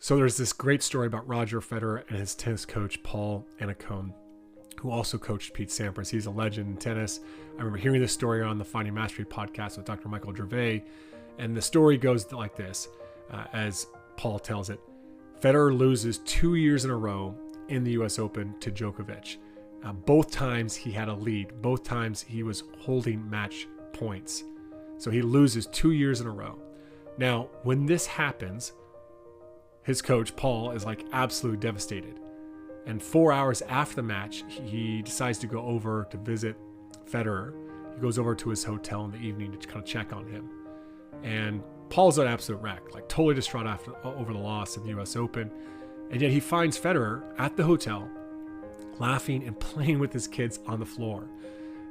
So there's this great story about Roger Federer and his tennis coach, Paul Annacone, who also coached Pete Sampras. He's a legend in tennis. I remember hearing this story on the Finding Mastery podcast with Dr. Michael Gervais. And the story goes like this, as Paul tells it. Federer loses 2 years in a row in the US Open to Djokovic. Both times he had a lead. Both times he was holding match points. So he loses 2 years in a row. Now, when this happens, his coach, Paul, is like absolutely devastated. And 4 hours after the match, he decides to go over to visit Federer. He goes over to his hotel in the evening to kind of check on him. And Paul's an absolute wreck, like totally distraught over the loss in the US Open. And yet he finds Federer at the hotel, laughing and playing with his kids on the floor.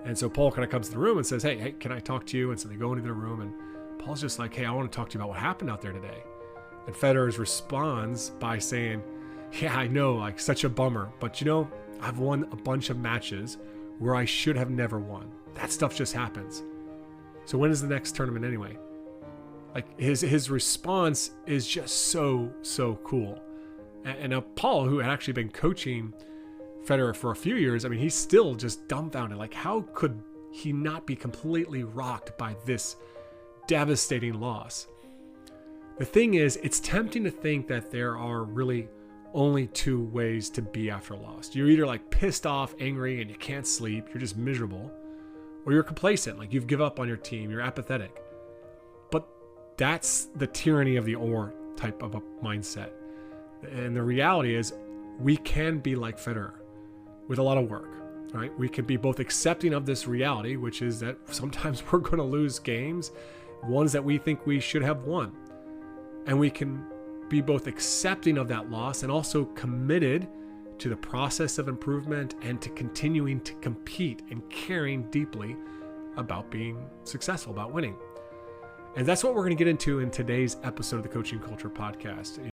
And so Paul kind of comes to the room and says, hey, can I talk to you? And so they go into their room, and Paul's just like, hey, I want to talk to you about what happened out there today. And Federer responds by saying, yeah, I know, like such a bummer, but I've won a bunch of matches where I should have never won. That stuff just happens. So when is the next tournament anyway? Like his response is just so cool. And now Paul, who had actually been coaching Federer for a few years, I mean, he's still just dumbfounded. Like, how could he not be completely rocked by this devastating loss? The thing is, it's tempting to think that there are really only two ways to be after a loss. You're either like pissed off, angry, and you can't sleep, you're just miserable, or you're complacent, like you've given up on your team, you're apathetic. But that's the tyranny of the or type of a mindset. And the reality is, we can be like Federer with a lot of work, right? We can be both accepting of this reality, which is that sometimes we're going to lose games, ones that we think we should have won. And we can be both accepting of that loss and also committed to the process of improvement and to continuing to compete and caring deeply about being successful, about winning. And that's what we're going to get into in today's episode of the Coaching Culture Podcast.